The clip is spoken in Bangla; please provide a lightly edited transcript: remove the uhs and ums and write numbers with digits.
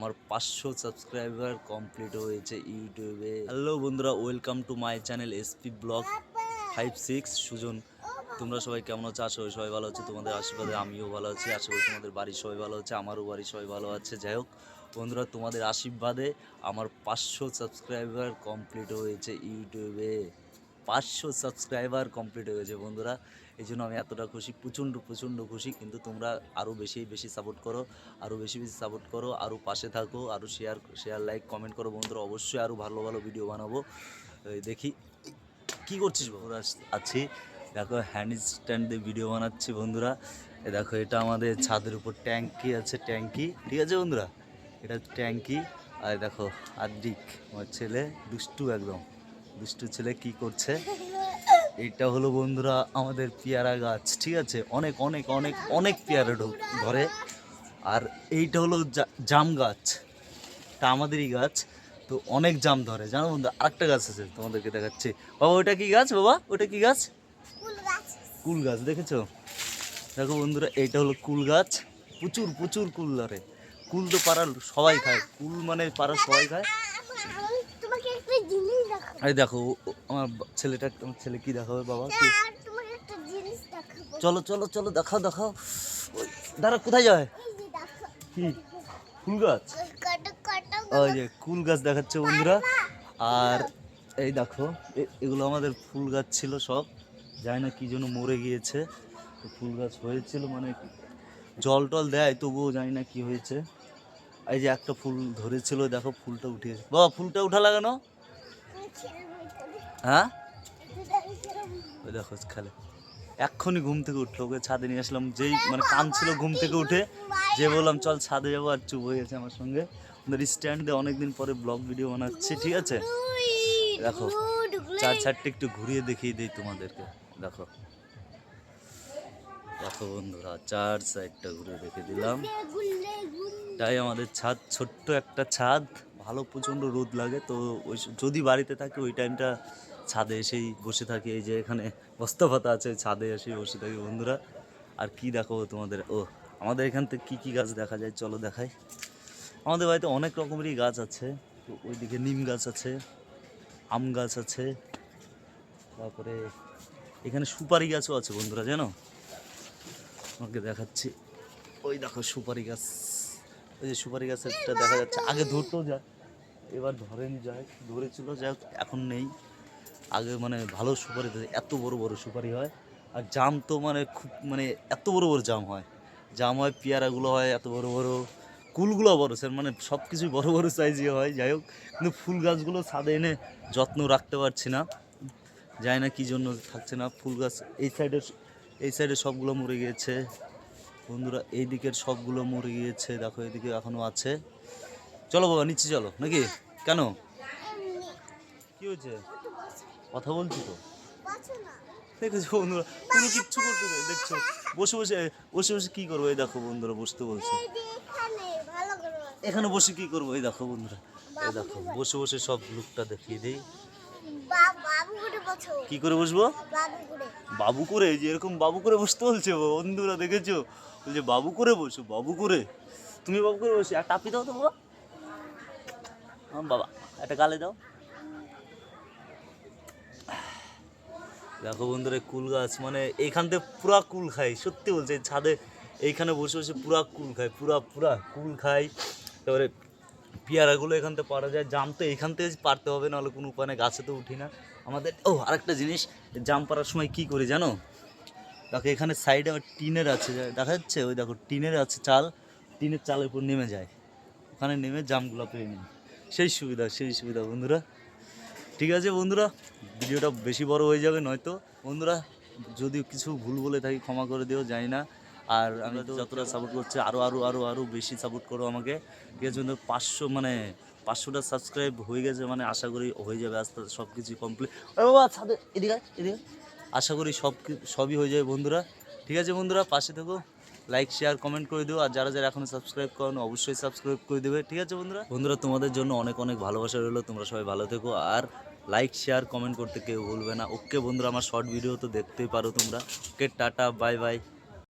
আমার 500 সাবস্ক্রাইবার কমপ্লিট হয়েছে ইউটিউবে। হ্যালো বন্ধুরা, welcome to my channel SP blog 56 Sujon. তোমরা সবাই কেমন আছো? আশা করি সবাই ভালো আছে। তোমাদের আশীর্বাদে আমিও ভালো আছি। আশা করি তোমাদের বাড়ির সবাই ভালো আছে, আমারও বাড়ির সবাই ভালো আছে। যাই হোক বন্ধুরা, তোমাদের আশীর্বাদে আমার 500 সাবস্ক্রাইবার কমপ্লিট হয়েছে ইউটিউবে। 500 সাবস্ক্রাইবার কমপ্লিট হয়েছে বন্ধুরা, এই জন্য আমি এতটা খুশি, প্রচণ্ড খুশি। কিন্তু তোমরা আরও বেশি সাপোর্ট করো, আরও বেশি সাপোর্ট করো, আরও পাশে থাকো, আরও শেয়ার লাইক কমেন্ট করো বন্ধুরা। অবশ্যই আরও ভালো ভিডিও বানাবো। দেখি কি করছিস বন্ধুরা? আছি, দেখো হ্যান্ড স্ট্যান্ড দিয়ে ভিডিও বানাচ্ছি বন্ধুরা। দেখো এটা আমাদের ছাদের উপর ট্যাঙ্কি আছে, ট্যাঙ্কি, ঠিক আছে বন্ধুরা, এটা ট্যাঙ্কি। আর দেখো আদ্রিক আমার ছেলে, একদম দুষ্টু ছেলে কি করছে। এইটা হলো বন্ধুরা আমাদের পেয়ারা গাছ, ঠিক আছে, অনেক অনেক অনেক অনেক পেয়ারা ধরে। আর এইটা হলো জাম গাছ, তা আমাদেরই গাছ, তো অনেক জাম ধরে জানো বন্ধু। আরেকটা গাছ আছে তোমাদেরকে দেখাচ্ছি। বাবা ওটা কি গাছ? বাবা ওটা কি গাছ? কুল গাছ, দেখেছো? দেখো বন্ধুরা, এইটা হলো কুল গাছ। প্রচুর কুল ধরে। কুল তো পাড়ার সবাই খায়, কুল মানে পাড়ার সবাই খায়। এই দেখো আমার ছেলে কি দেখাবে বাবা? চলো দেখাও। দাঁড়া, কোথায় যায়? কি কুল গাছ? ওই যে কুল গাছ দেখাচ্ছে বন্ধুরা। আর এই দেখো এগুলো আমাদের ফুল গাছ ছিল সব, জানি না কি জন্য মরে গিয়েছে। তো ফুল গাছ হয়েছিল, মানে জল টল দেয় তবুও জানি না কি হয়েছে। এই যে একটা ফুল ধরেছিল, দেখো ফুলটা উঠিয়েছে। বাবা ফুলটা উঠা লাগানো, হ্যাঁ ওই দেখো খেলে। এক্ষুনি ঘুম থেকে উঠলো, ওকে ছাদে নিয়ে আসলাম, যেই মানে কান ছিল ঘুম থেকে উঠে, যে বললাম চল ছাদে যাবো, আর চুপ হয়ে গেছে আমার সঙ্গে। স্ট্যান্ড দিয়ে অনেকদিন পরে ব্লগ ভিডিও বানাচ্ছি, ঠিক আছে। দেখো চারটে একটু ঘুরিয়ে দেখিয়ে দিই তোমাদেরকে। দেখো বন্ধুরা, চার সাইডটা ঘুরে দেখে দিলাম। তাই আমাদের ছাদ, ছোট্ট একটা ছাদ, ভালো প্রচণ্ড রোদ লাগে। তো ওই যদি বাড়িতে থাকে ওই টাইমটা ছাদে এসেই বসে থাকি। এই যে এখানে বস্তা পাতা আছে, ছাদে এসেই বসে থাকি বন্ধুরা। আর কি দেখো তোমাদের, আমাদের এখান থেকে কী গাছ দেখা যায় চলো দেখাই। আমাদের বাড়িতে অনেক রকমেরই গাছ আছে। তো ওইদিকে নিম গাছ আছে, আম গাছ আছে, তারপরে এখানে সুপারি গাছও আছে বন্ধুরা, জানো? আমাকে দেখাচ্ছি, ওই দেখো সুপারি গাছ। ওই যে সুপারি গাছেরটা দেখা যাচ্ছে, আগে ধরতেও যায়, এবার ধরেছিল, যাই হোক এখন নেই। আগে মানে ভালো সুপারি, এত বড় সুপারি হয়। আর জাম তো মানে খুব, মানে এত বড় জাম হয়, পেয়ারাগুলো হয় এত বড়, কুলগুলো বড় স্যার, মানে সব কিছুই বড় সাইজই হয়। যাই হোক, কিন্তু ফুল গাছগুলো ছাদে এনে যত্ন রাখতে পারছি না, জানি না কী জন্য থাকছে না। ফুল গাছ এই সাইডে সবগুলো মরে গিয়েছে বন্ধুরা, এই দিকের সবগুলো মরে গিয়েছে। দেখো এদিকে এখনো আছে। চলো বাবা নিচে চলো, নাকি? কেন কি হয়েছে? কথা বলছি তো, দেখেছো বন্ধুরা, কোনো কিচ্ছু করতে দেয়, দেখছো বসে কি করবো? এই দেখো বন্ধুরা, বসতে বলছে, এখানে বসে কি করবো? এই দেখো বন্ধুরা, এই দেখো বসে সব লুকটা দেখিয়ে দিই। কি করে বসবো? বাবু করে, এই যে এরকম বাবু করে বসতে বলছে বন্ধুরা, দেখেছো? বলছে বাবু করে বসো, বাবু করে। তুমি বাবু করে বসে আর টাপি দাও তো বাবা। বাবা একটা গালে দাও। দেখো বন্ধুরা, কুল গাছ, মানে এইখান থেকে পুরা কুল খাই, সত্যি বলছে। ছাদে এইখানে বসে পুরা কুল খাই, পুরা কুল খাই। তারপরে পেয়ারাগুলো এখান থেকে পারা যায়, জাম তো এইখান থেকে পারতে হবে, নাহলে কোনো উপায় গাছে তো উঠি না আমাদের। আরেকটা জিনিস, জাম পাড়ার সময় কি করি জানো? দেখো এখানে সাইডে আমার টিনের আছে, দেখা যাচ্ছে, ওই দেখো টিনের আছে চাল, টিনের চালের উপর নেমে যায়, ওখানে নেমে জামগুলো পেয়ে নিই। সেই সুবিধা বন্ধুরা। ঠিক আছে বন্ধুরা, ভিডিওটা বেশি বড় হয়ে যাবে নয়তো। বন্ধুরা যদি কিছু ভুল বলে থাকি ক্ষমা করে দিও, জানি না। আর আমি যতটা সাপোর্ট করছি আরও বেশি সাপোর্ট করো আমাকে, ঠিক আছে? 500টা সাবস্ক্রাইব হয়ে গেছে, মানে আশা করি হয়ে যাবে আস্তে আস্তে, সব কিছুই কমপ্লিট। বাবা ছাদে এদিকে আশা করি সবই হয়ে যাবে বন্ধুরা। ঠিক আছে বন্ধুরা, পাশে থেকো, লাইক শেয়ার কমেন্ট করে দিও। আর যারা এখনো সাবস্ক্রাইব করো অবশ্যই সাবস্ক্রাইব করে দেবে, ঠিক আছে বন্ধুরা তোমাদের জন্য অনেক ভালোবাসা রইলো। তোমরা সবাই ভালো থেকো, আর লাইক শেয়ার কমেন্ট করতে কেউ ভুলবে না। ওকে বন্ধুরা, আমার শর্ট ভিডিও তো দেখতেই পারো তোমরা। ওকে টাটা, বাই বাই।